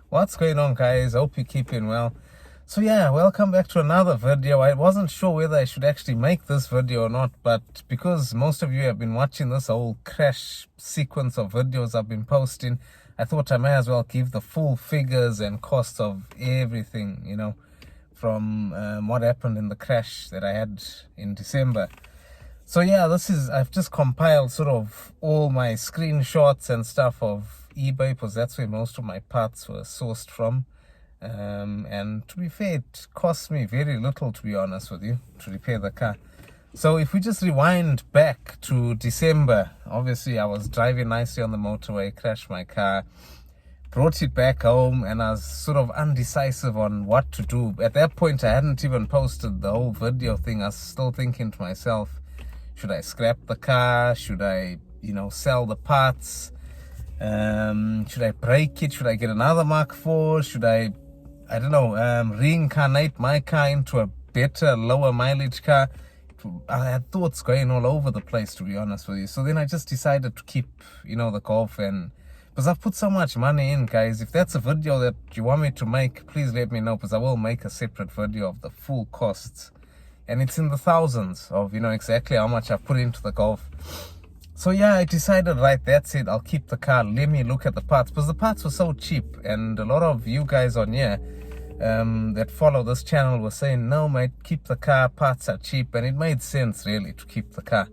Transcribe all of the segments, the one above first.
What's going on, guys? Hope you're keeping well. So yeah, welcome back to another video. I wasn't sure whether I should actually make this video or not, but because most of you have been watching this whole crash sequence of videos I've been posting, I thought I may as well give the full figures and cost of everything, from what happened in the crash that I had in December. So yeah, I've just compiled sort of all my screenshots and stuff of eBay, because that's where most of my parts were sourced from. And to be fair, it cost me very little, to be honest with you, to repair the car. So if we just rewind back to December, obviously I was driving nicely on the motorway, crashed my car, brought it back home, and I was sort of undecisive on what to do. At that point, I hadn't even posted the whole video thing. I was still thinking to myself, should I scrap the car? Should I, sell the parts? Should I break it? Should I get another Mark 4? Should I don't know, reincarnate my car into a better, lower mileage car? I had thoughts going all over the place, to be honest with you. So then I just decided to keep, the Golf, and because I've put so much money in, guys. If that's a video that you want me to make, please let me know, because I will make a separate video of the full costs. And it's in the thousands of, exactly how much I put into the Golf. So yeah, I decided, right, that's it. I'll keep the car. Let me look at the parts, because the parts were so cheap. And a lot of you guys on here that follow this channel were saying, no, mate, keep the car. Parts are cheap. And it made sense, really, to keep the car.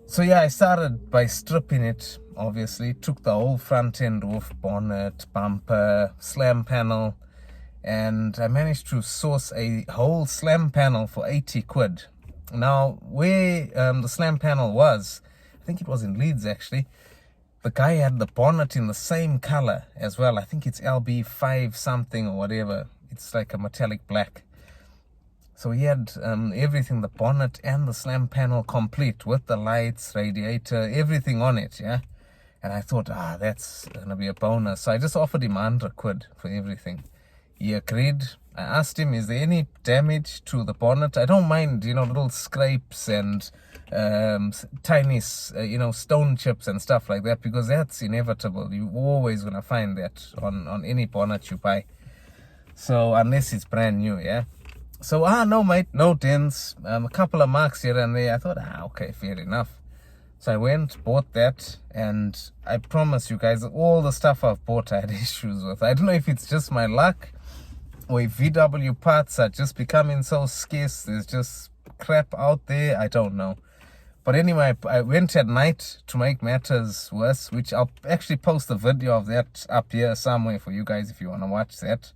So yeah, I started by stripping it, obviously. Took the whole front end off, bonnet, bumper, slam panel. And I managed to source a whole slam panel for 80 quid. Now, where the slam panel was, I think it was in Leeds actually, the guy had the bonnet in the same color as well. I think it's LB5 something or whatever. It's like a metallic black. So he had everything, the bonnet and the slam panel complete with the lights, radiator, everything on it, yeah? And I thought, that's going to be a bonus. So I just offered him 100 quid for everything. He agreed. I asked him, is there any damage to the bonnet? I don't mind, little scrapes and tiny, stone chips and stuff like that, because that's inevitable. You're always going to find that on any bonnet you buy. So, unless it's brand new, yeah? So, no, mate, no dents. A couple of marks here and there. I thought, okay, fair enough. So I went, bought that, and I promise you guys, all the stuff I've bought I had issues with. I don't know if it's just my luck, or if VW parts are just becoming so scarce, there's just crap out there, I don't know. But anyway, I went at night to make matters worse, which I'll actually post a video of that up here somewhere for you guys if you want to watch that.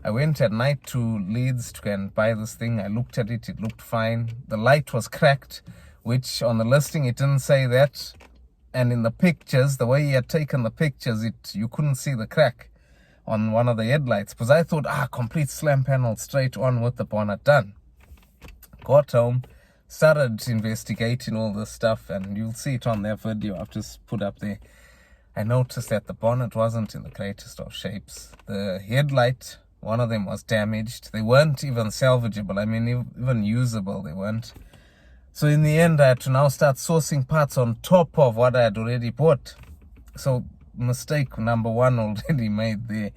I went at night to Leeds to go and buy this thing. I looked at it, it looked fine. The light was cracked, which on the listing it didn't say that. And in the pictures, the way he had taken the pictures, you couldn't see the crack on one of the headlights, because I thought, complete slam panel straight on with the bonnet done. Got home, started investigating all this stuff, and you'll see it on that video I've just put up there. I noticed that the bonnet wasn't in the greatest of shapes. The headlight, one of them was damaged. They weren't even salvageable. I mean, even usable, they weren't. So in the end, I had to now start sourcing parts on top of what I had already bought. So mistake number one already made there.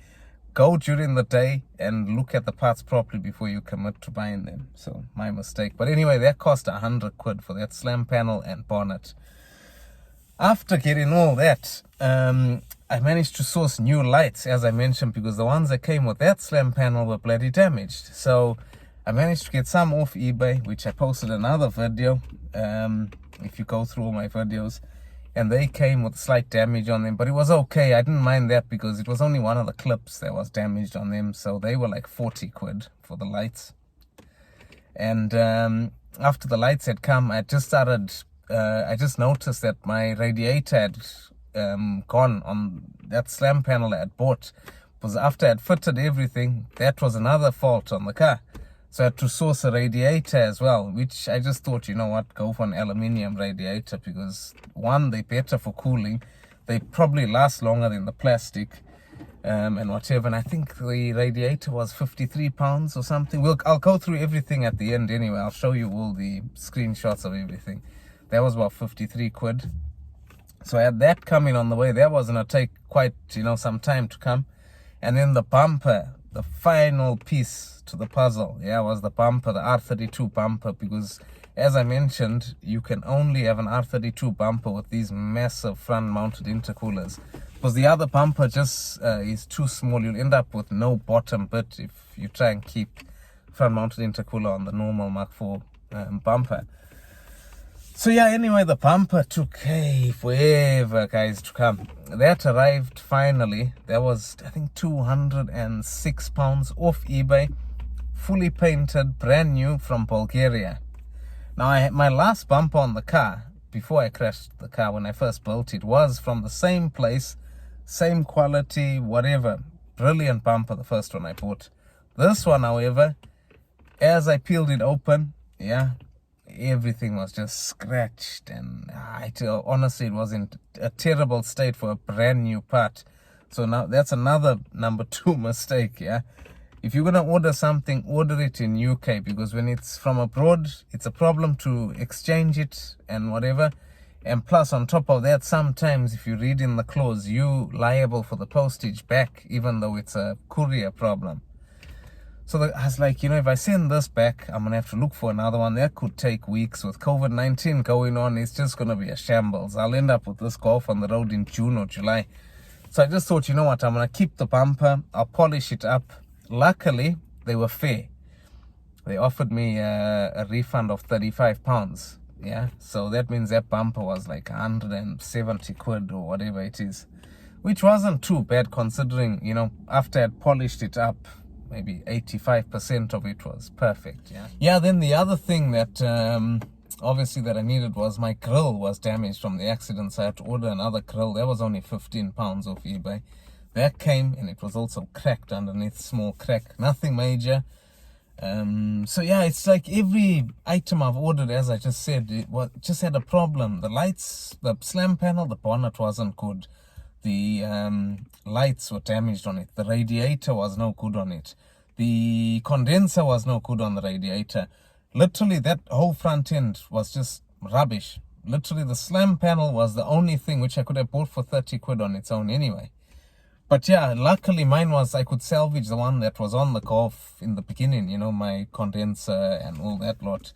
Go during the day and look at the parts properly before you commit to buying them. So my mistake. But anyway, that cost 100 quid for that slam panel and bonnet. After getting all that, I managed to source new lights, as I mentioned, because the ones that came with that slam panel were bloody damaged. So I managed to get some off eBay, which I posted another video, if you go through all my videos. And they came with slight damage on them, but it was okay. I didn't mind that, because it was only one of the clips that was damaged on them. So they were like 40 quid for the lights. And after the lights had come, I just noticed that my radiator had gone on that slam panel I had bought. Because after I had fitted everything, that was another fault on the car. So I had to source a radiator as well, which I just thought, go for an aluminium radiator, because one, they're better for cooling. They probably last longer than the plastic and whatever. And I think the radiator was £53 or something. I'll go through everything at the end anyway. I'll show you all the screenshots of everything. That was about 53 quid. So I had that coming on the way. That was going to take quite, some time to come. And then the bumper, the final piece to the puzzle, was the bumper, the R32 bumper, because as I mentioned, you can only have an R32 bumper with these massive front-mounted intercoolers, because the other bumper just is too small. You'll end up with no bottom bit if you try and keep front-mounted intercooler on the normal Mark 4 bumper. So anyway, the bumper took forever, guys, to come. That arrived finally. That was, I think, £206 off eBay, fully painted, brand new from Bulgaria. Now, my last bumper on the car, before I crashed the car when I first built it, was from the same place, same quality, whatever. Brilliant bumper, the first one I bought. This one, however, as I peeled it open, everything was just scratched, and honestly, it was in a terrible state for a brand new part. So now that's another number 2 mistake. If you're gonna order something, order it in UK, because when it's from abroad, it's a problem to exchange it and whatever. And plus, on top of that, sometimes if you read in the clause, you liable for the postage back, even though it's a courier problem. So I was like, if I send this back, I'm going to have to look for another one. That could take weeks. With COVID-19 going on, it's just going to be a shambles. I'll end up with this Golf on the road in June or July. So I just thought, you know what, I'm going to keep the bumper. I'll polish it up. Luckily, they were fair. They offered me a refund of £35. So that means that bumper was like 170 quid or whatever it is, which wasn't too bad considering, after I'd polished it up, maybe 85% of it was perfect. Then the other thing that obviously that I needed was my grill was damaged from the accident, so I had to order another grill. That was only £15 off eBay. That came, and it was also cracked underneath, small crack, nothing major. It's like every item I've ordered, as I just said, it just had a problem. The lights, the slam panel, the bonnet wasn't good. The lights were damaged on it. The radiator was no good on it. The condenser was no good on the radiator. Literally, that whole front end was just rubbish. Literally, the slam panel was the only thing which I could have bought for 30 quid on its own anyway. But luckily mine was, I could salvage the one that was on the Golf in the beginning, my condenser and all that lot.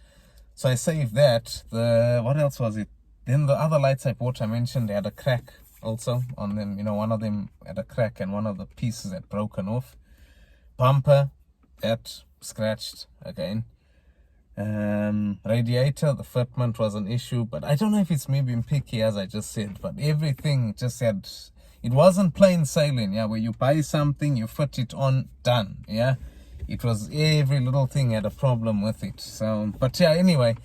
So I saved that. What else was it? Then the other lights I bought, I mentioned, they had a crack also on them. One of them had a crack and one of the pieces had broken off. Bumper, that scratched again. Radiator, the fitment was an issue, but I don't know if it's me being picky, as I just said, but everything just had, it wasn't plain sailing, where you buy something, you fit it on, done, it was every little thing had a problem with it. So, but anyway,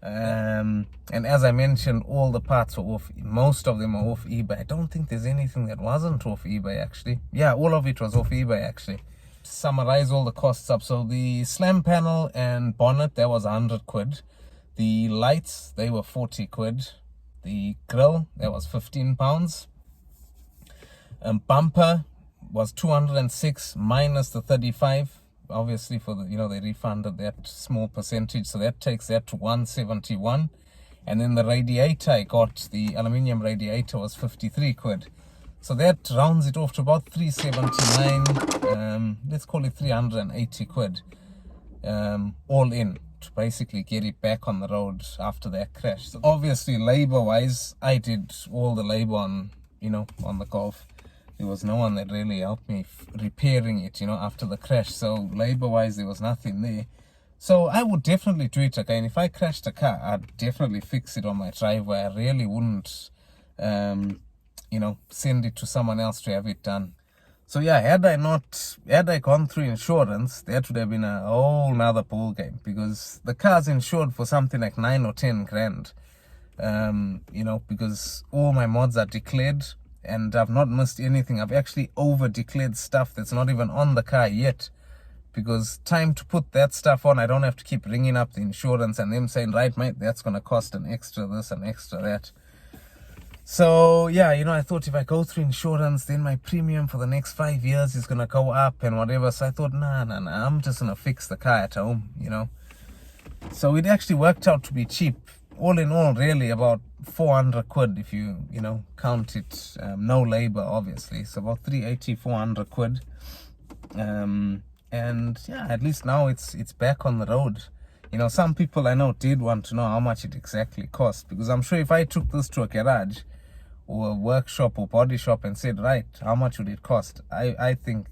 and as I mentioned, all the parts were off. Most of them are off eBay. I don't think there's anything that wasn't off eBay, actually. All of it was off eBay, actually. Summarize all the costs up. So the slam panel and bonnet, that was 100 quid. The lights, they were 40 quid. The grill, that was £15. Bumper was 206 minus the 35. Obviously, for the, they refunded that small percentage, so that takes that to 171. And then the radiator I got, the aluminium radiator, was 53 quid. So that rounds it off to about 379, let's call it 380 quid, all in, to basically get it back on the road after that crash. So obviously, labor-wise, I did all the labor on, on the Golf. There was no one that really helped me repairing it, after the crash. So labor-wise, there was nothing there. So I would definitely do it again. If I crashed a car, I'd definitely fix it on my driveway. I really wouldn't, send it to someone else to have it done. So had I gone through insurance, that would have been a whole nother ball game, because the car's insured for something like 9 or 10 grand. Because all my mods are declared, and I've not missed anything. I've actually over-declared stuff that's not even on the car yet, because time to put that stuff on, I don't have to keep ringing up the insurance and them saying, right, mate, that's going to cost an extra this and extra that. So, I thought if I go through insurance, then my premium for the next 5 years is going to go up and whatever. So I thought, nah, I'm just going to fix the car at home, So it actually worked out to be cheap. all in all, really about 400 quid if you count it, no labor obviously. So about 380, 400 quid. And yeah, at least now it's back on the road. Some people I know did want to know how much it exactly cost, because I'm sure if I took this to a garage or a workshop or body shop and said, right, how much would it cost, I think,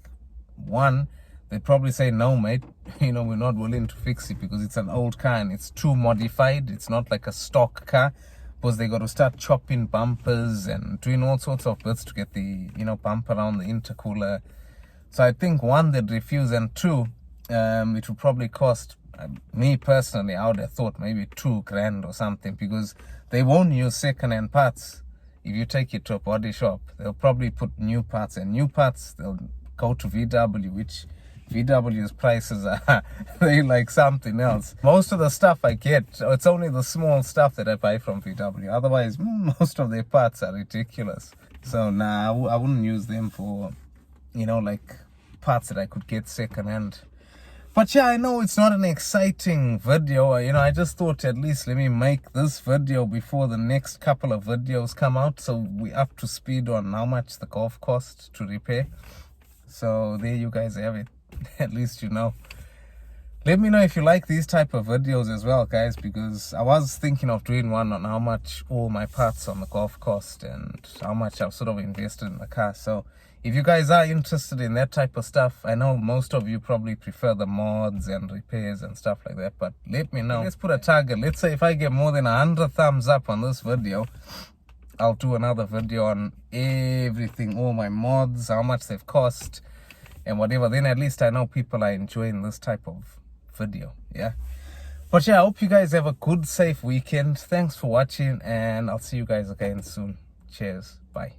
one, they'd probably say, no mate, we're not willing to fix it because it's an old car and it's too modified. It's not like a stock car, because they got to start chopping bumpers and doing all sorts of bits to get the bump around the intercooler. So I think, one, they'd refuse, and two, it would probably cost, me personally, I would have thought maybe $2,000 or something, because they won't use second-hand parts. If you take it to a body shop, they'll probably put new parts, and new parts, they'll go to VW, which VW's prices are they like something else. Most of the stuff I get, it's only the small stuff that I buy from VW. Otherwise, most of their parts are ridiculous. So nah, I wouldn't use them for, like parts that I could get second-hand. But yeah, I know it's not an exciting video. I just thought, at least let me make this video before the next couple of videos come out, so we're up to speed on how much the Golf cost to repair. So there you guys have it. At least Let me know if you like these type of videos as well, guys, because I was thinking of doing one on how much all my parts on the Golf cost and how much I've sort of invested in the car. So if you guys are interested in that type of stuff, I know most of you probably prefer the mods and repairs and stuff like that, but let me know. Let's put a target. Let's say if I get more than 100 thumbs up on this video, I'll do another video on everything, all my mods, how much they've cost and whatever. Then at least I know people are enjoying this type of video. Yeah, but yeah, I hope you guys have a good, safe weekend. Thanks for watching, and I'll see you guys again soon. Cheers. Bye.